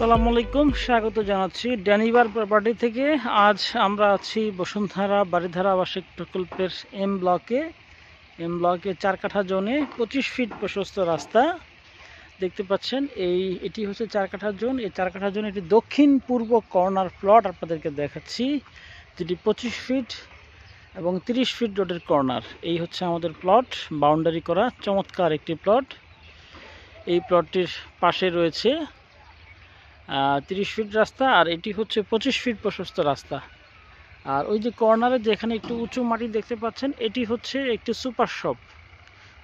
আসসালামু আলাইকুম, স্বাগত জানাচ্ছি ড্যানিবার প্রপার্টি থেকে। আজ আমরা আছি বসুন্ধরা বারিধারা আবাসিক প্রকল্পের এম ব্লকে 4 কাঠা জোনে 25 ফিট প্রশস্ত রাস্তা দেখতে পাচ্ছেন। এটি হচ্ছে 4 কাঠা জোন। এই 4 কাঠা জোন এটি দক্ষিণ পূর্ব কর্নার প্লট আপনাদেরকে দেখাচ্ছি, যেটি 25 ফিট এবং 30 ফিট রোডের কর্নার। এই হচ্ছে আমাদের প্লট, বাউন্ডারি করা চমৎকার একটি প্লট। এই প্লটটির পাশে রয়েছে 30 ফিট রাস্তা, আর এটি হচ্ছে 25 ফিট প্রশস্ত রাস্তা। আর ওই যে কর্নারে যেখানে একটু উঁচু মাটি দেখতে পাচ্ছেন, এটি হচ্ছে একটি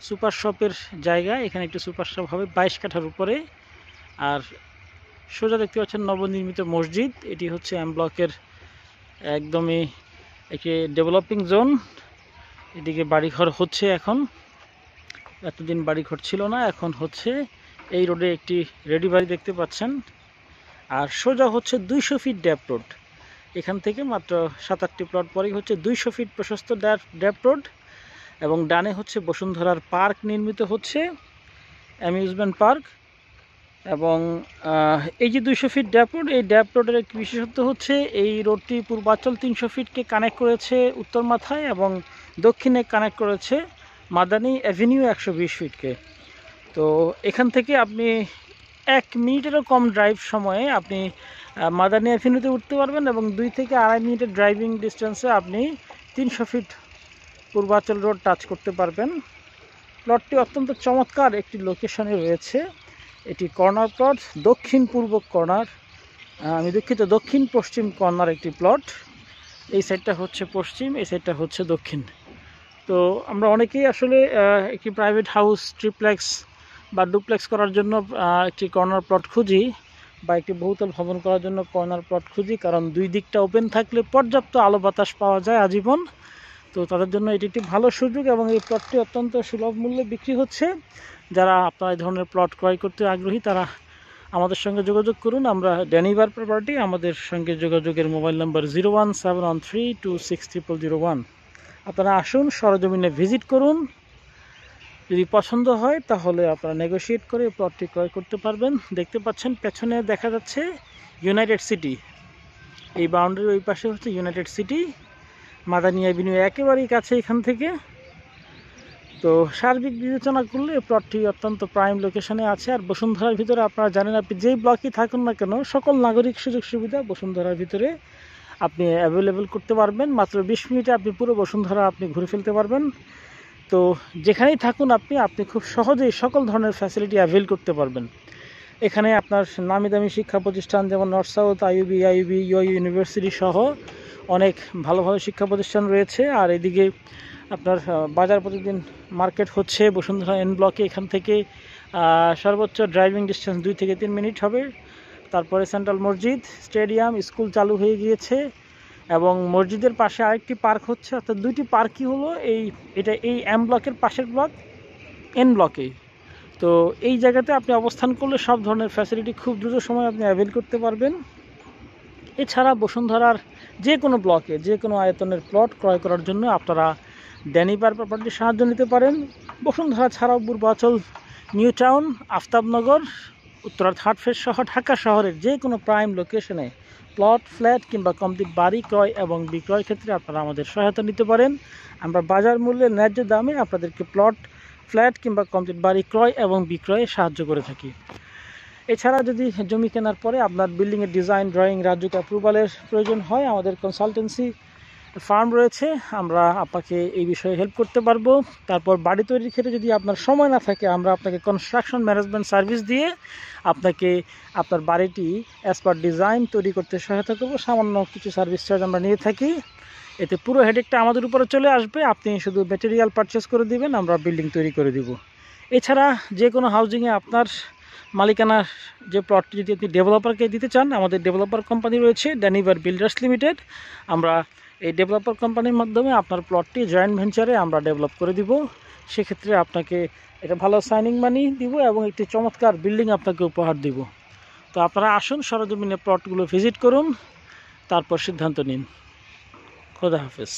সুপার শপের জায়গা। এখানে একটি সুপার শপ হবে 22 কাঠার উপরে। আর সোজা দেখতে পাচ্ছেন নবনির্মিত মসজিদ। এটি হচ্ছে এম ব্লকের একদমই একটি ডেভেলপিং জোন। এদিকে বাড়িঘর হচ্ছে এখন, এতদিন বাড়িঘর ছিল না, এখন হচ্ছে। এই রোডে একটি রেডি বাড়ি দেখতে পাচ্ছেন। আর সোজা হচ্ছে 200 ফিট ড্যাপ রোড। এখান থেকে মাত্র 7-8টি প্লট পরেই হচ্ছে 200 ফিট প্রশস্ত ড্যাপ রোড। এবং ডানে হচ্ছে বসুন্ধরার পার্ক নির্মিত হচ্ছে, অ্যামিউজমেন্ট পার্ক। এবং এই যে 200 ফিট ড্যাপ রোড, এই ড্যাপ রোডের একটি বিশেষত্ব হচ্ছে এই রোডটি পূর্বাঞ্চল 300 ফিটকে কানেক্ট করেছে উত্তর মাথায়, এবং দক্ষিণে কানেক্ট করেছে মাদানী অ্যাভিনিউ 120 ফিটকে। তো এখান থেকে আপনি 1 মিনিটেরও কম ড্রাইভ সময়ে আপনি মাদানী অ্যাভিনিউতে উঠতে পারবেন, এবং 2 থেকে 2.5 মিনিটের ড্রাইভিং ডিস্টেন্সে আপনি 300 ফিট পূর্বাঞ্চল রোড টাচ করতে পারবেন। প্লটটি অত্যন্ত চমৎকার একটি লোকেশনে রয়েছে। এটি কর্নার প্লট, দক্ষিণ পূর্ব কর্নার, দক্ষিণ পশ্চিম কর্নার একটি প্লট। এই সাইডটা হচ্ছে পশ্চিম, এই সাইডটা হচ্ছে দক্ষিণ। তো আমরা অনেকেই আসলে একটি প্রাইভেট হাউস, ট্রিপ্লেক্স বা ডুপ্লেক্স করার জন্য একটি কর্নার প্লট খুঁজি, বা একটি বহুতল ভবন করার জন্য কর্নার প্লট খুঁজি, কারণ দুই দিকটা ওপেন থাকলে পর্যাপ্ত আলো বাতাস পাওয়া যায় আজীবন। তো তাদের জন্য এটি একটি ভালো সুযোগ, এবং এই প্লটটি অত্যন্ত সুলভ মূল্যে বিক্রি হচ্ছে। যারা আপনারা এই ধরনের প্লট ক্রয় করতে আগ্রহী, তারা আমাদের সঙ্গে যোগাযোগ করুন। আমরা ড্যানিবার প্রপার্টি, আমাদের সঙ্গে যোগাযোগের মোবাইল নাম্বার 01713260001। আপনারা আসুন, সরজমিনে ভিজিট করুন। যদি পছন্দ হয় তাহলে আপনারা নেগোশিয়েট করে প্লটটি ক্রয় করতে পারবেন। দেখতে পাচ্ছেন পেছনে দেখা যাচ্ছে ইউনাইটেড সিটি। এই বাউন্ডারির ওই পাশে হচ্ছে ইউনাইটেড সিটি, মাদানী অ্যাভিনিউ একেবারেই কাছে এখান থেকে। তো সার্বিক বিবেচনা করলে প্লটটি অত্যন্ত প্রাইম লোকেশনে আছে। আর বসুন্ধরার ভিতরে আপনারা জানেন, আপনি যেই ব্লকই থাকুন না কেন, সকল নাগরিক সুযোগ সুবিধা বসুন্ধরার ভিতরে আপনি অ্যাভেলেবেল করতে পারবেন। মাত্র 20 মিনিটে আপনি পুরো বসুন্ধরা আপনি ঘুরে ফেলতে পারবেন। তো যেখানেই থাকুন আপনি খুব সহজেই সকল ধরনের ফ্যাসিলিটি অ্যাভেল করতে পারবেন। এখানে আপনার নামি দামি শিক্ষা প্রতিষ্ঠান যেমন North South, IUB, UI university সহ অনেক ভালো ভালো শিক্ষা প্রতিষ্ঠান রয়েছে। আর এদিকে আপনার বাজার প্রতিদিন মার্কেট হচ্ছে বসুন্ধরা এন ব্লকে। এখান থেকে সর্বোচ্চ ড্রাইভিং ডিস্টেন্স 2 থেকে 3 মিনিট হবে। তারপরে সেন্ট্রাল মসজিদ, স্টেডিয়াম, স্কুল চালু হয়ে গিয়েছে, এবং মসজিদের পাশে আরেকটি পার্ক হচ্ছে। অর্থাৎ 2টি পার্কই হলো এই এম ব্লকের পাশের ব্লক এন ব্লকে। তো এই জায়গাতে আপনি অবস্থান করলে সব ধরনের ফ্যাসিলিটি খুব দ্রুত সময় আপনি অ্যাভেল করতে পারবেন। এছাড়া বসুন্ধরার যে কোনো ব্লকে যে কোনো আয়তনের প্লট ক্রয় করার জন্য আপনারা ড্যানিবার প্রপার্টির সাহায্য নিতে পারেন। বসুন্ধরা ছাড়াও পূর্বাঞ্চল, new town, Aftabnagar, Uttara third phase সহ ঢাকা শহরের যে কোনো প্রাইম লোকেশনে প্লট, ফ্ল্যাট কিংবা কমপ্লিট বাড়ি ক্রয় এবং বিক্রয় ক্ষেত্রে আপনারা আমাদের সহায়তা নিতে পারেন। আমরা বাজার মূল্যে ন্যায্য দামে আপনাদেরকে প্লট, ফ্ল্যাট কিংবা কমপ্লিট বাড়ি ক্রয় এবং বিক্রয়ে সাহায্য করে থাকি। এছাড়া যদি জমি কেনার পরে আপনার বিল্ডিংয়ের ডিজাইন, ড্রয়িং, রাজুক অ্যাপ্রুভালের প্রয়োজন হয়, আমাদের কনসালটেন্সি ফার্ম রয়েছে, আমরা আপনাকে এই বিষয়ে হেল্প করতে পারবো। তারপর বাড়ি তৈরির ক্ষেত্রে যদি আপনার সময় না থাকে, আমরা আপনাকে কনস্ট্রাকশন ম্যানেজমেন্ট সার্ভিস দিয়ে আপনাকে আপনার বাড়িটি অ্যাজ পার ডিজাইন তৈরি করতে সহায়তা করবো। সামান্য কিছু সার্ভিস চার্জ আমরা নিয়ে থাকি। এতে পুরো হেডেকটা আমাদের উপরে চলে আসবে। আপনি শুধু ম্যাটেরিয়াল পারচেস করে দিবেন, আমরা বিল্ডিং তৈরি করে দিব। এছাড়া যে কোনো হাউজিংয়ে আপনার মালিকানার যে প্লটটি যদি আপনি ডেভেলপারকে দিতে চান, আমাদের ডেভেলপার কোম্পানি রয়েছে ড্যানিবার বিল্ডার্স লিমিটেড। আমরা এই ডেভেলপার কোম্পানির মাধ্যমে আপনার প্লটটি জয়েন্ট ভেঞ্চারে আমরা ডেভেলপ করে দিব। সেক্ষেত্রে আপনাকে এটা ভালো সাইনিং মানি দিব, এবং একটি চমৎকার বিল্ডিং আপনাকে উপহার দিব। তো আপনারা আসুন, সরজমিনে প্লটগুলো ভিজিট করুন, তারপর সিদ্ধান্ত নিন। খোদা হাফেজ।